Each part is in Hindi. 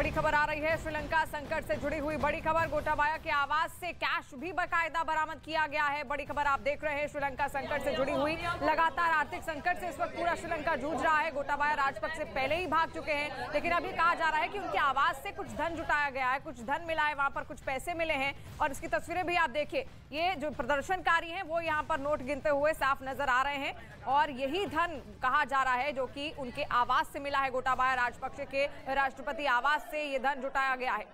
बड़ी खबर आ रही है। श्रीलंका संकट से जुड़ी हुई बड़ी खबर। गोटाबाया के आवास से कैश भी बाकायदा बरामद किया गया है। बड़ी खबर आप देख रहे हैं। श्रीलंका संकट से जुड़ी हुई लगातार आर्थिक संकट से इस वक्त पूरा श्रीलंका जूझ रहा है। गोटाबाया राजपक्ष से पहले ही भाग चुके हैं, लेकिन अभी कहा जा रहा है कि उनके आवास से कुछ धन जुटाया गया है, कुछ धन मिला है, वहां पर कुछ पैसे मिले हैं। और इसकी तस्वीरें भी आप देखिए, ये जो प्रदर्शनकारी हैं वो यहाँ पर नोट गिनते हुए साफ नजर आ रहे हैं और यही धन कहा जा रहा है जो कि उनके आवास से मिला है। गोटाबाया राजपक्ष के राष्ट्रपति आवास से ये धन जुटाया गया है।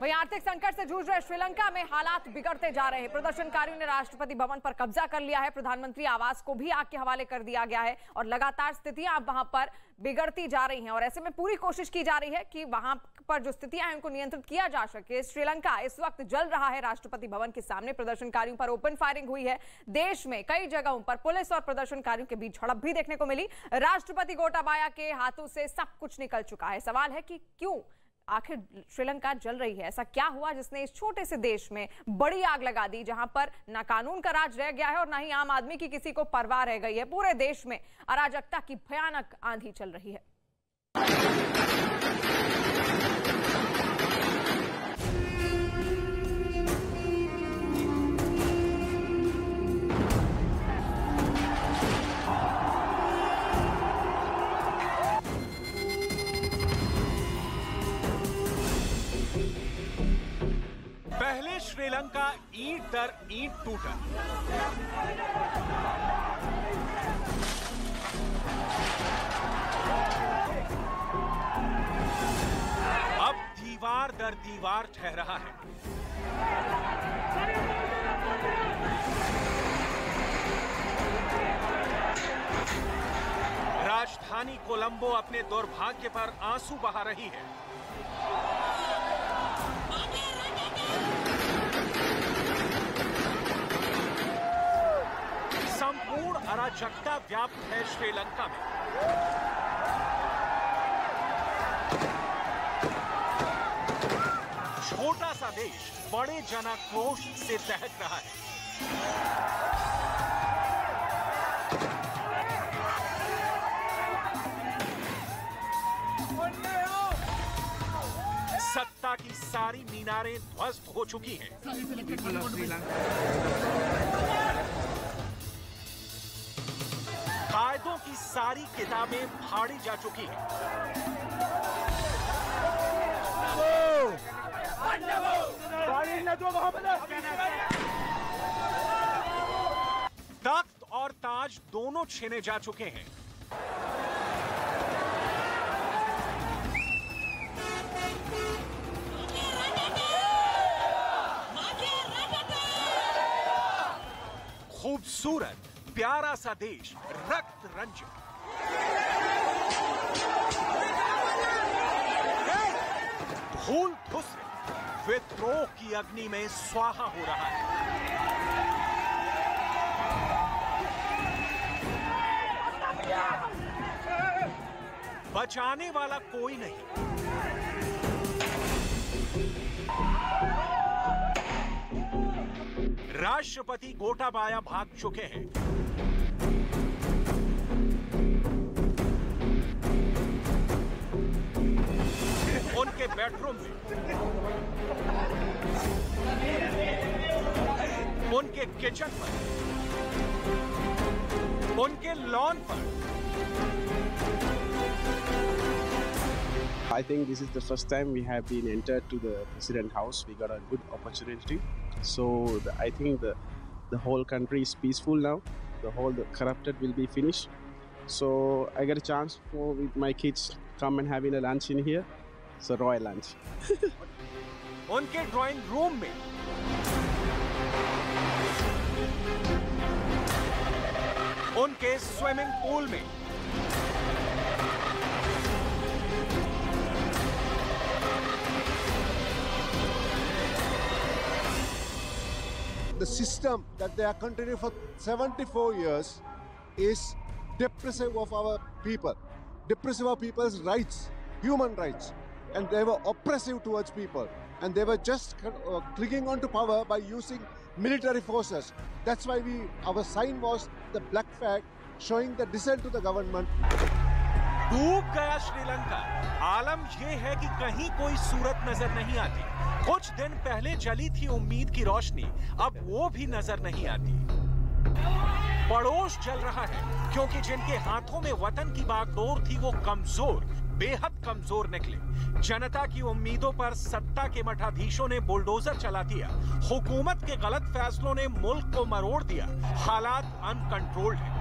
वहीं आर्थिक संकट से जूझ रहे श्रीलंका में हालात बिगड़ते जा रहे हैं। प्रदर्शनकारियों ने राष्ट्रपति भवन पर कब्जा कर लिया है। प्रधानमंत्री आवास को भी आग के हवाले कर दिया गया है और लगातार स्थितियां अब वहां पर बिगड़ती जा रही हैं और ऐसे में पूरी कोशिश की जा रही है कि वहां पर जो स्थितियां हैं उनको नियंत्रित किया जा सके। श्रीलंका इस वक्त जल रहा है। राष्ट्रपति भवन के सामने प्रदर्शनकारियों पर ओपन फायरिंग हुई है। देश में कई जगहों पर पुलिस और प्रदर्शनकारियों के बीच झड़प भी देखने को मिली। राष्ट्रपति गोटाबाया के हाथों से सब कुछ निकल चुका है। सवाल है कि क्यों आखिर श्रीलंका जल रही है? ऐसा क्या हुआ जिसने इस छोटे से देश में बड़ी आग लगा दी, जहां पर ना कानून का राज रह गया है और ना ही आम आदमी की किसी को परवाह रह गई है। पूरे देश में अराजकता की भयानक आंधी चल रही है। पहले श्रीलंका ईंट दर ईंट टूटा, अब दीवार दर दीवार ढह रहा है। राजधानी कोलंबो अपने दुर्भाग्य पर आंसू बहा रही है। संपूर्ण अराजकता व्याप्त है श्रीलंका में। छोटा सा देश बड़े जनाक्रोश से दहक रहा है। सत्ता की सारी मीनारें ध्वस्त हो चुकी हैं। कायदों की सारी किताबें फाड़ी जा चुकी हैं। तख्त और ताज दोनों छीने जा चुके हैं। खूबसूरत प्यारा सा देश रक्त रंजित। धूल धुस विद्रोह की अग्नि में स्वाहा हो रहा है। बचाने वाला कोई नहीं। राष्ट्रपति गोटाबाया भाग चुके हैं। उनके बेडरूम में, उनके किचन पर, उनके लॉन पर। I think this is the first time we have been entered to the President House. We got a good opportunity. So I think the whole country is peaceful now. The corrupted will be finished. So I got a chance with my kids come and having a lunch in here. It's a royal lunch. उनके ड्राइंग रूम में उनके स्विमिंग पूल में The system that they are continuing for 74 years is depressive of our people, depressive of people's rights, human rights, and they were oppressive towards people, and they were just clinging on to power by using military forces. That's why our sign was the black flag showing the dissent to the government. डूब गया श्रीलंका। आलम यह है कि कहीं कोई सूरत नजर नहीं आती। कुछ दिन पहले जली थी उम्मीद की रोशनी, अब वो भी नजर नहीं आती। पड़ोस जल रहा है क्योंकि जिनके हाथों में वतन की बागडोर थी वो कमजोर, बेहद कमजोर निकले। जनता की उम्मीदों पर सत्ता के मठाधीशों ने बुलडोजर चला दिया। हुकूमत के गलत फैसलों ने मुल्क को मरोड़ दिया। हालात अनकंट्रोल्ड हैं।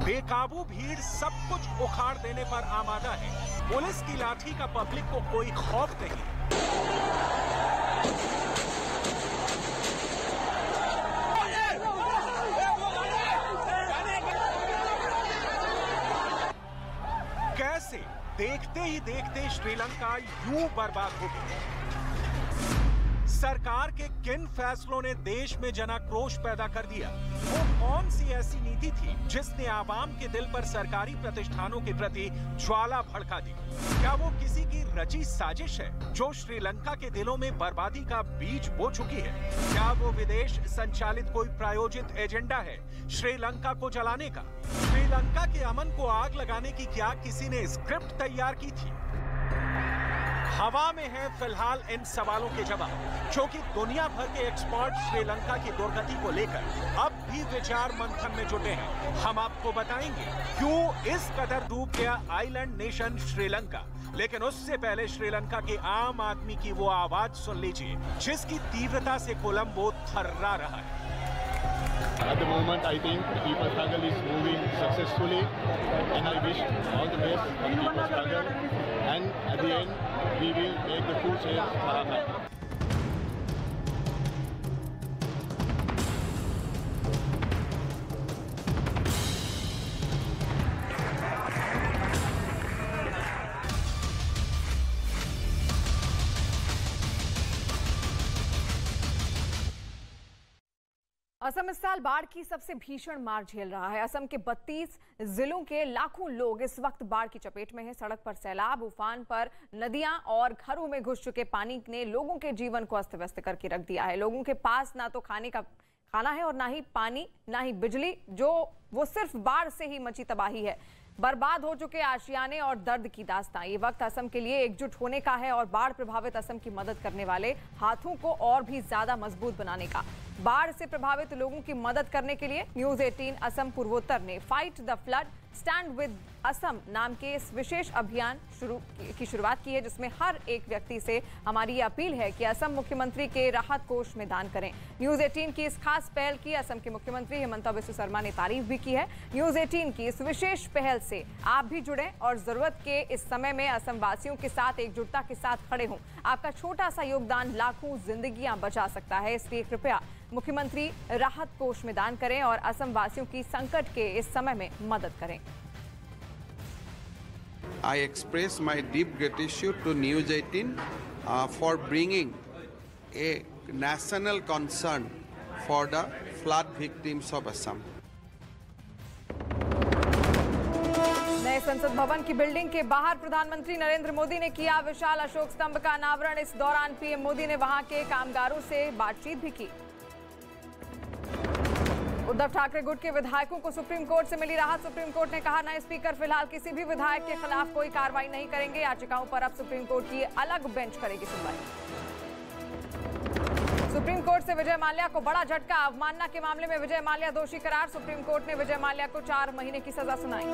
बेकाबू भीड़ सब कुछ उखाड़ देने पर आमादा है। पुलिस की लाठी का पब्लिक को कोई खौफ नहीं। कैसे? देखते ही देखते श्रीलंका यूं बर्बाद हो गई। सरकार के किन फैसलों ने देश में जनाक्रोश पैदा कर दिया? वो कौन सी ऐसी नीति थी जिसने आवाम के दिल पर सरकारी प्रतिष्ठानों के प्रति ज्वाला भड़का दी? क्या वो किसी की रची साजिश है जो श्रीलंका के दिलों में बर्बादी का बीज बो चुकी है? क्या वो विदेश संचालित कोई प्रायोजित एजेंडा है श्रीलंका को जलाने का? श्रीलंका के अमन को आग लगाने की क्या किसी ने स्क्रिप्ट तैयार की थी? हवा में है फिलहाल इन सवालों के जवाब, क्योंकि दुनिया भर के एक्सपर्ट श्रीलंका की दुर्गति को लेकर अब भी विचार मंथन में जुटे हैं। हम आपको बताएंगे क्यों इस कदर डूब गया आइलैंड नेशन श्रीलंका। लेकिन उससे पहले श्रीलंका के आम आदमी की वो आवाज सुन लीजिए जिसकी तीव्रता से कोलंबो थर्रा रहा है। At the moment, I think the people struggle is moving successfully, and I wish all the best for the people struggle. And at the end, we will make the full change for our country. Assam इस साल बाढ़ की सबसे भीषण मार झेल रहा है। असम के 32 जिलों के लाखों लोग इस वक्त बाढ़ की चपेट में हैं। सड़क पर सैलाब, उफान पर नदियां और घरों में घुस चुके पानी ने लोगों के जीवन को अस्त व्यस्त करके रख दिया है। लोगों के पास ना तो खाना है और ना ही पानी, ना ही बिजली, जो वो सिर्फ बाढ़ से ही मची तबाही है। बर्बाद हो चुके आशियाने और दर्द की दास्तां। ये वक्त असम के लिए एकजुट होने का है और बाढ़ प्रभावित असम की मदद करने वाले हाथों को और भी ज्यादा मजबूत बनाने का। बाढ़ से प्रभावित लोगों की मदद करने के लिए न्यूज 18 असम पूर्वोत्तर ने fight the flood stand with Assam नाम के इस विशेष अभियान की शुरुआत की है, जिसमें हर एक व्यक्ति से हमारी अपील है कि असम मुख्यमंत्री के राहत कोष में दान करें। न्यूज 18 की इस खास पहल की असम के मुख्यमंत्री हेमंत बिस्वा शर्मा ने तारीफ भी की है। न्यूज 18 की इस विशेष पहल से आप भी जुड़ें और जरूरत के इस समय में असम वासियों के साथ एकजुटता के साथ खड़े हों। आपका छोटा सा योगदान लाखों जिंदगियां बचा सकता है, इसलिए कृपया मुख्यमंत्री राहत कोष में दान करें और असम वासियों की संकट के इस समय में मदद करें। I express my deep gratitude to News 18 for bringing a national concern for the flood victims of Assam. नए संसद भवन की बिल्डिंग के बाहर प्रधानमंत्री नरेंद्र मोदी ने किया विशाल अशोक स्तंभ का अनावरण। इस दौरान पीएम मोदी ने वहां के कामगारों से बातचीत भी की। उद्धव ठाकरे गुट के विधायकों को सुप्रीम कोर्ट से मिली राहत। सुप्रीम कोर्ट ने कहा, नए स्पीकर फिलहाल किसी भी विधायक के खिलाफ कोई कार्रवाई नहीं करेंगे। याचिकाओं पर अब सुप्रीम कोर्ट की अलग बेंच करेगी सुनवाई। सुप्रीम कोर्ट से विजय माल्या को बड़ा झटका। अवमानना के मामले में विजय माल्या दोषी करार। सुप्रीम कोर्ट ने विजय माल्या को 4 महीने की सजा सुनाई।